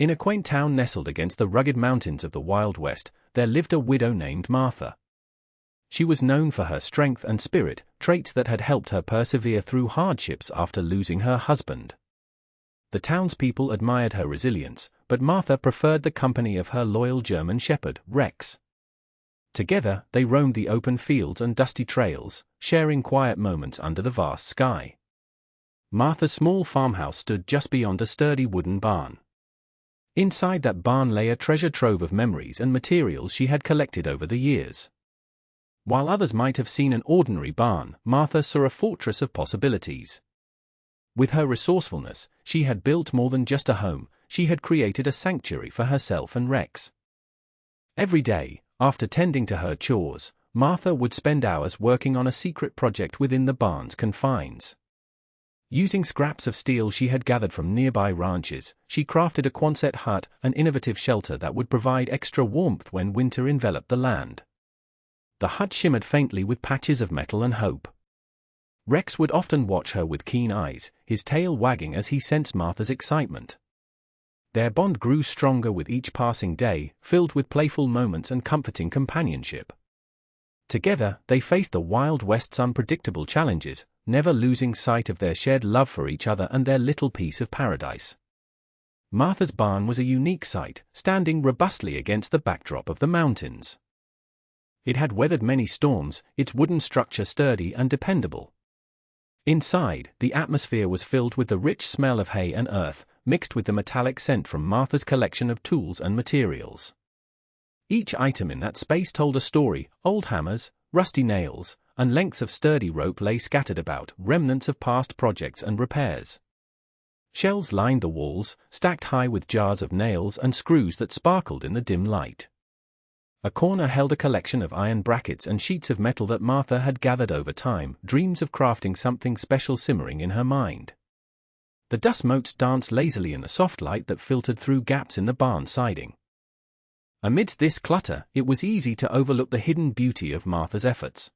In a quaint town nestled against the rugged mountains of the Wild West, there lived a widow named Martha. She was known for her strength and spirit, traits that had helped her persevere through hardships after losing her husband. The townspeople admired her resilience, but Martha preferred the company of her loyal German shepherd, Rex. Together, they roamed the open fields and dusty trails, sharing quiet moments under the vast sky. Martha's small farmhouse stood just beyond a sturdy wooden barn. Inside that barn lay a treasure trove of memories and materials she had collected over the years. While others might have seen an ordinary barn, Martha saw a fortress of possibilities. With her resourcefulness, she had built more than just a home, she had created a sanctuary for herself and Rex. Every day, after tending to her chores, Martha would spend hours working on a secret project within the barn's confines. Using scraps of steel she had gathered from nearby ranches, she crafted a Quonset hut, an innovative shelter that would provide extra warmth when winter enveloped the land. The hut shimmered faintly with patches of metal and hope. Rex would often watch her with keen eyes, his tail wagging as he sensed Martha's excitement. Their bond grew stronger with each passing day, filled with playful moments and comforting companionship. Together, they faced the Wild West's unpredictable challenges, never losing sight of their shared love for each other and their little piece of paradise. Martha's barn was a unique sight, standing robustly against the backdrop of the mountains. It had weathered many storms, its wooden structure sturdy and dependable. Inside, the atmosphere was filled with the rich smell of hay and earth, mixed with the metallic scent from Martha's collection of tools and materials. Each item in that space told a story: old hammers, rusty nails, and lengths of sturdy rope lay scattered about, remnants of past projects and repairs. Shelves lined the walls, stacked high with jars of nails and screws that sparkled in the dim light. A corner held a collection of iron brackets and sheets of metal that Martha had gathered over time, dreams of crafting something special simmering in her mind. The dust motes danced lazily in the soft light that filtered through gaps in the barn siding. Amidst this clutter, it was easy to overlook the hidden beauty of Martha's efforts.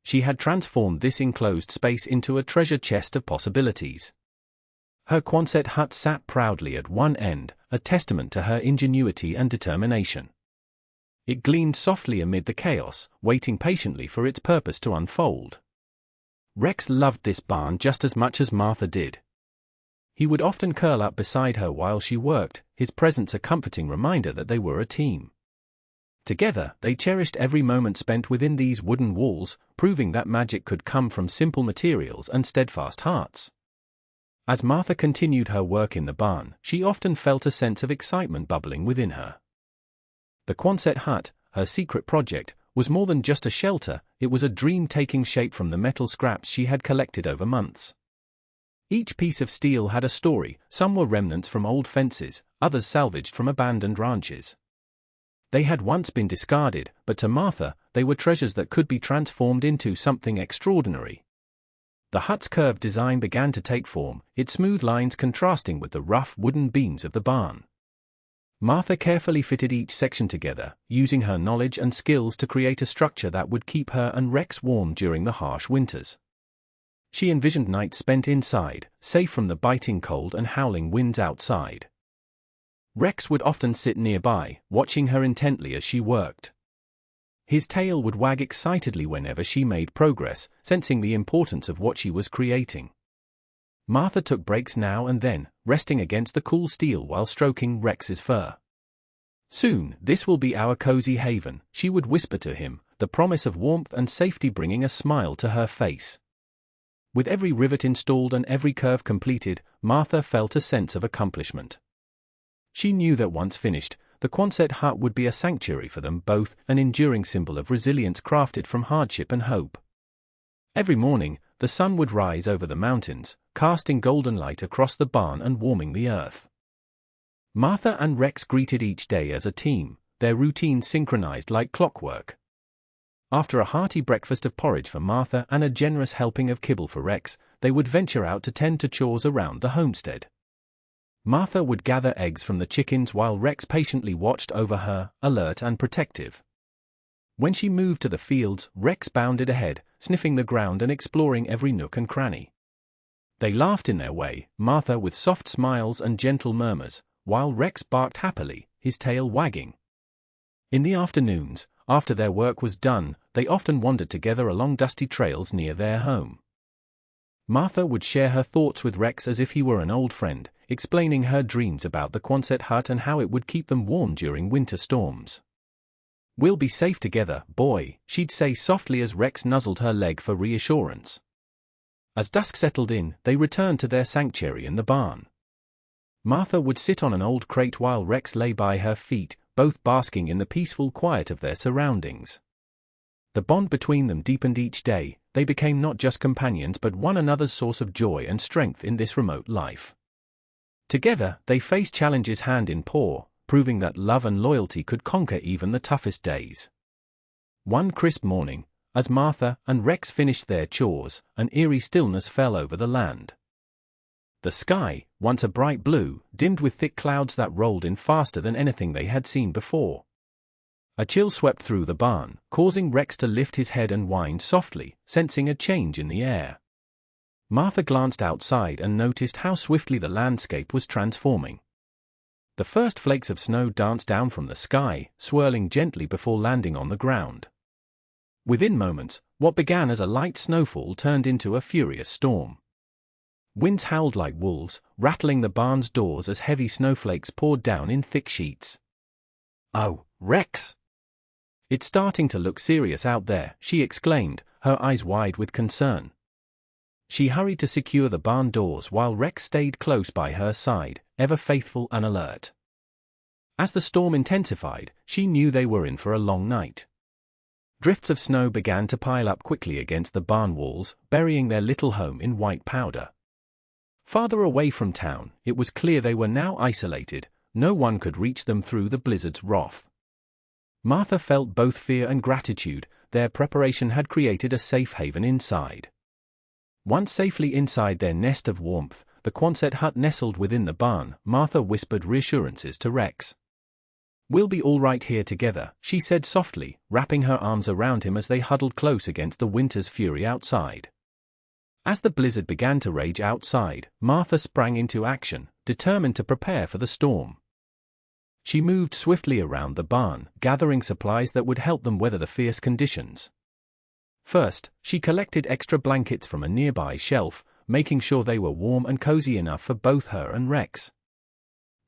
She had transformed this enclosed space into a treasure chest of possibilities. Her Quonset hut sat proudly at one end, a testament to her ingenuity and determination. It gleamed softly amid the chaos, waiting patiently for its purpose to unfold. Rex loved this barn just as much as Martha did. He would often curl up beside her while she worked, his presence a comforting reminder that they were a team. Together, they cherished every moment spent within these wooden walls, proving that magic could come from simple materials and steadfast hearts. As Martha continued her work in the barn, she often felt a sense of excitement bubbling within her. The Quonset hut, her secret project, was more than just a shelter, it was a dream taking shape from the metal scraps she had collected over months. Each piece of steel had a story, some were remnants from old fences, others salvaged from abandoned ranches. They had once been discarded, but to Martha, they were treasures that could be transformed into something extraordinary. The hut's curved design began to take form, its smooth lines contrasting with the rough wooden beams of the barn. Martha carefully fitted each section together, using her knowledge and skills to create a structure that would keep her and Rex warm during the harsh winters. She envisioned nights spent inside, safe from the biting cold and howling winds outside. Rex would often sit nearby, watching her intently as she worked. His tail would wag excitedly whenever she made progress, sensing the importance of what she was creating. Martha took breaks now and then, resting against the cool steel while stroking Rex's fur. "Soon, this will be our cozy haven," she would whisper to him, the promise of warmth and safety bringing a smile to her face. With every rivet installed and every curve completed, Martha felt a sense of accomplishment. She knew that once finished, the Quonset hut would be a sanctuary for them both, an enduring symbol of resilience crafted from hardship and hope. Every morning, the sun would rise over the mountains, casting golden light across the barn and warming the earth. Martha and Rex greeted each day as a team, their routines synchronized like clockwork. After a hearty breakfast of porridge for Martha and a generous helping of kibble for Rex, they would venture out to tend to chores around the homestead. Martha would gather eggs from the chickens while Rex patiently watched over her, alert and protective. When she moved to the fields, Rex bounded ahead, sniffing the ground and exploring every nook and cranny. They laughed in their way, Martha with soft smiles and gentle murmurs, while Rex barked happily, his tail wagging. In the afternoons, after their work was done, they often wandered together along dusty trails near their home. Martha would share her thoughts with Rex as if he were an old friend, explaining her dreams about the Quonset hut and how it would keep them warm during winter storms. "We'll be safe together, boy," she'd say softly as Rex nuzzled her leg for reassurance. As dusk settled in, they returned to their sanctuary in the barn. Martha would sit on an old crate while Rex lay by her feet, both basking in the peaceful quiet of their surroundings. The bond between them deepened each day. They became not just companions but one another's source of joy and strength in this remote life. Together, they faced challenges hand in paw, proving that love and loyalty could conquer even the toughest days. One crisp morning, as Martha and Rex finished their chores, an eerie stillness fell over the land. The sky, once a bright blue, dimmed with thick clouds that rolled in faster than anything they had seen before. A chill swept through the barn, causing Rex to lift his head and whine softly, sensing a change in the air. Martha glanced outside and noticed how swiftly the landscape was transforming. The first flakes of snow danced down from the sky, swirling gently before landing on the ground. Within moments, what began as a light snowfall turned into a furious storm. Winds howled like wolves, rattling the barn's doors as heavy snowflakes poured down in thick sheets. "Oh, Rex! It's starting to look serious out there," she exclaimed, her eyes wide with concern. She hurried to secure the barn doors while Rex stayed close by her side, ever faithful and alert. As the storm intensified, she knew they were in for a long night. Drifts of snow began to pile up quickly against the barn walls, burying their little home in white powder. Farther away from town, it was clear they were now isolated. No one could reach them through the blizzard's wrath. Martha felt both fear and gratitude. Their preparation had created a safe haven inside. Once safely inside their nest of warmth, the Quonset hut nestled within the barn, Martha whispered reassurances to Rex. "We'll be all right here together," she said softly, wrapping her arms around him as they huddled close against the winter's fury outside. As the blizzard began to rage outside, Martha sprang into action, determined to prepare for the storm. She moved swiftly around the barn, gathering supplies that would help them weather the fierce conditions. First, she collected extra blankets from a nearby shelf, making sure they were warm and cozy enough for both her and Rex.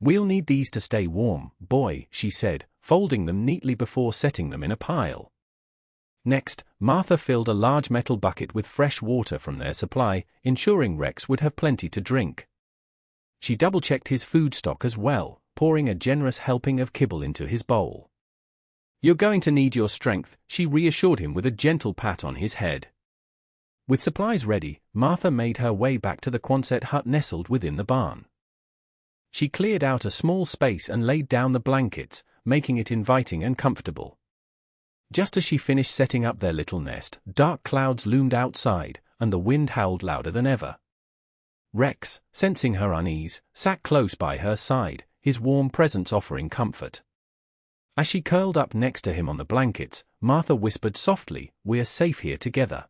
"We'll need these to stay warm, boy," she said, folding them neatly before setting them in a pile. Next, Martha filled a large metal bucket with fresh water from their supply, ensuring Rex would have plenty to drink. She double-checked his food stock as well, pouring a generous helping of kibble into his bowl. "You're going to need your strength," she reassured him with a gentle pat on his head. With supplies ready, Martha made her way back to the Quonset hut nestled within the barn. She cleared out a small space and laid down the blankets, making it inviting and comfortable. Just as she finished setting up their little nest, dark clouds loomed outside, and the wind howled louder than ever. Rex, sensing her unease, sat close by her side, his warm presence offering comfort. As she curled up next to him on the blankets, Martha whispered softly, "We're safe here together."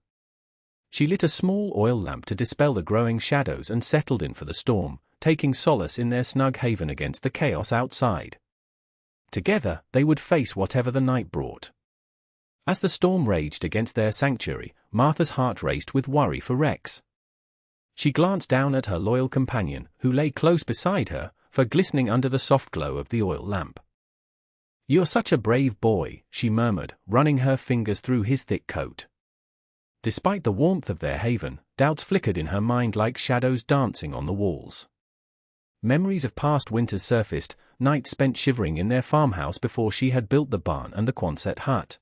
She lit a small oil lamp to dispel the growing shadows and settled in for the storm, taking solace in their snug haven against the chaos outside. Together, they would face whatever the night brought. As the storm raged against their sanctuary, Martha's heart raced with worry for Rex. She glanced down at her loyal companion, who lay close beside her, glistening under the soft glow of the oil lamp. "You're such a brave boy," she murmured, running her fingers through his thick coat. Despite the warmth of their haven, doubts flickered in her mind like shadows dancing on the walls. Memories of past winters surfaced, nights spent shivering in their farmhouse before she had built the barn and the Quonset hut.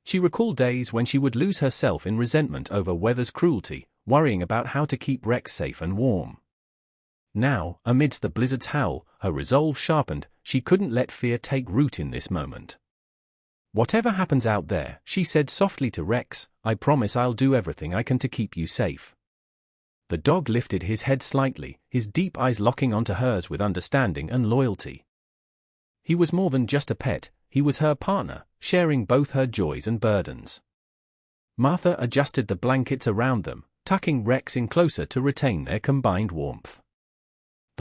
She recalled days when she would lose herself in resentment over weather's cruelty, worrying about how to keep Rex safe and warm. Now, amidst the blizzard's howl, her resolve sharpened. She couldn't let fear take root in this moment. "Whatever happens out there," she said softly to Rex, "I promise I'll do everything I can to keep you safe." The dog lifted his head slightly, his deep eyes locking onto hers with understanding and loyalty. He was more than just a pet, he was her partner, sharing both her joys and burdens. Martha adjusted the blankets around them, tucking Rex in closer to retain their combined warmth.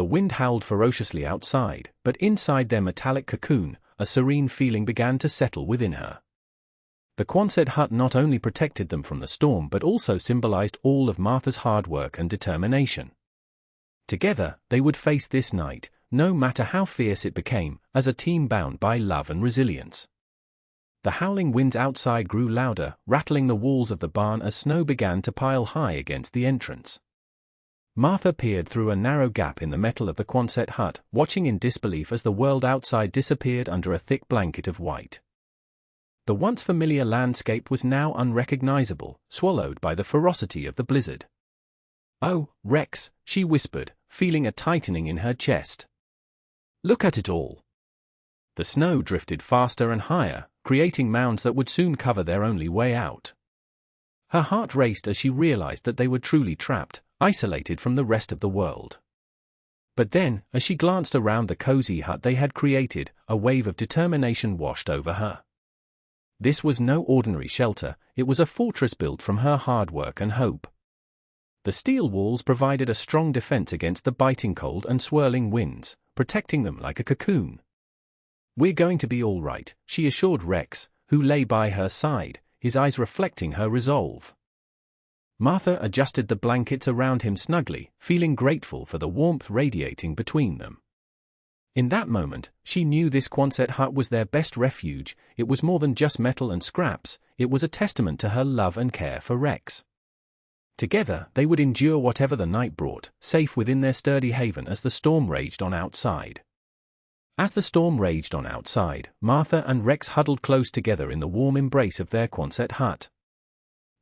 The wind howled ferociously outside, but inside their metallic cocoon, a serene feeling began to settle within her. The Quonset hut not only protected them from the storm but also symbolized all of Martha's hard work and determination. Together, they would face this night, no matter how fierce it became, as a team bound by love and resilience. The howling winds outside grew louder, rattling the walls of the barn as snow began to pile high against the entrance. Martha peered through a narrow gap in the metal of the Quonset hut, watching in disbelief as the world outside disappeared under a thick blanket of white. The once familiar landscape was now unrecognizable, swallowed by the ferocity of the blizzard. "Oh, Rex," she whispered, feeling a tightening in her chest. "Look at it all." The snow drifted faster and higher, creating mounds that would soon cover their only way out. Her heart raced as she realized that they were truly trapped, isolated from the rest of the world. But then, as she glanced around the cozy hut they had created, a wave of determination washed over her. This was no ordinary shelter, it was a fortress built from her hard work and hope. The steel walls provided a strong defense against the biting cold and swirling winds, protecting them like a cocoon. "We're going to be all right," she assured Rex, who lay by her side, his eyes reflecting her resolve. Martha adjusted the blankets around him snugly, feeling grateful for the warmth radiating between them. In that moment, she knew this Quonset hut was their best refuge. It was more than just metal and scraps, it was a testament to her love and care for Rex. Together, they would endure whatever the night brought, safe within their sturdy haven as the storm raged on outside. As the storm raged on outside, Martha and Rex huddled close together in the warm embrace of their Quonset hut.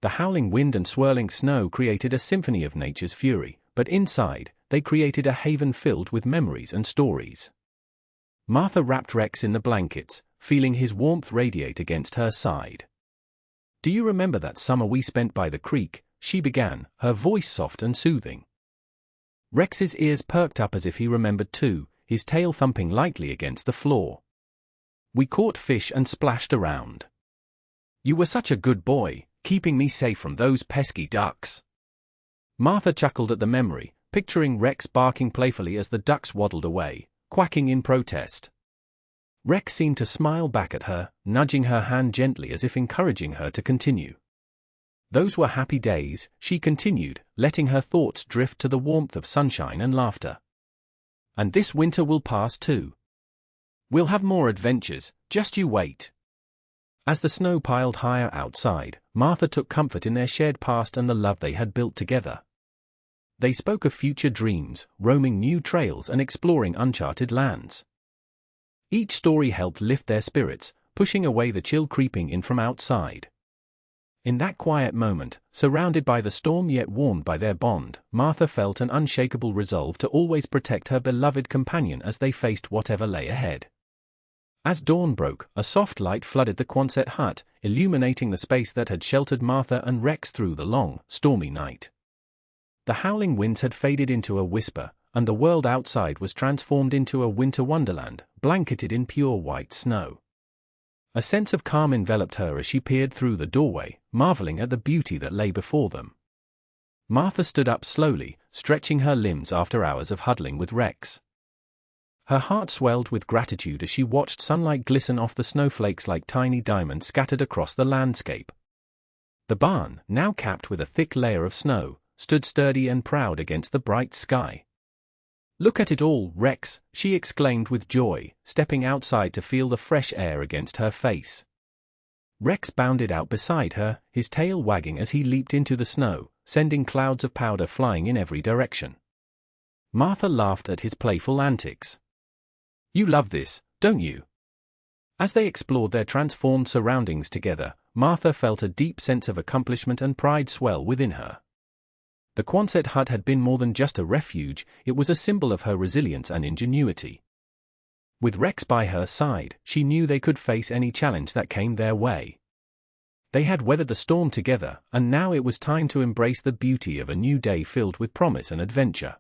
The howling wind and swirling snow created a symphony of nature's fury, but inside, they created a haven filled with memories and stories. Martha wrapped Rex in the blankets, feeling his warmth radiate against her side. "Do you remember that summer we spent by the creek?" she began, her voice soft and soothing. Rex's ears perked up as if he remembered too, his tail thumping lightly against the floor. "We caught fish and splashed around. You were such a good boy, keeping me safe from those pesky ducks." Martha chuckled at the memory, picturing Rex barking playfully as the ducks waddled away, quacking in protest. Rex seemed to smile back at her, nudging her hand gently as if encouraging her to continue. "Those were happy days," she continued, letting her thoughts drift to the warmth of sunshine and laughter. "And this winter will pass too. We'll have more adventures, just you wait." As the snow piled higher outside, Martha took comfort in their shared past and the love they had built together. They spoke of future dreams, roaming new trails and exploring uncharted lands. Each story helped lift their spirits, pushing away the chill creeping in from outside. In that quiet moment, surrounded by the storm yet warmed by their bond, Martha felt an unshakable resolve to always protect her beloved companion as they faced whatever lay ahead. As dawn broke, a soft light flooded the Quonset hut, illuminating the space that had sheltered Martha and Rex through the long, stormy night. The howling winds had faded into a whisper, and the world outside was transformed into a winter wonderland, blanketed in pure white snow. A sense of calm enveloped her as she peered through the doorway, marveling at the beauty that lay before them. Martha stood up slowly, stretching her limbs after hours of huddling with Rex. Her heart swelled with gratitude as she watched sunlight glisten off the snowflakes like tiny diamonds scattered across the landscape. The barn, now capped with a thick layer of snow, stood sturdy and proud against the bright sky. "Look at it all, Rex," she exclaimed with joy, stepping outside to feel the fresh air against her face. Rex bounded out beside her, his tail wagging as he leaped into the snow, sending clouds of powder flying in every direction. Martha laughed at his playful antics. "You love this, don't you?" As they explored their transformed surroundings together, Martha felt a deep sense of accomplishment and pride swell within her. The Quonset hut had been more than just a refuge, it was a symbol of her resilience and ingenuity. With Rex by her side, she knew they could face any challenge that came their way. They had weathered the storm together, and now it was time to embrace the beauty of a new day filled with promise and adventure.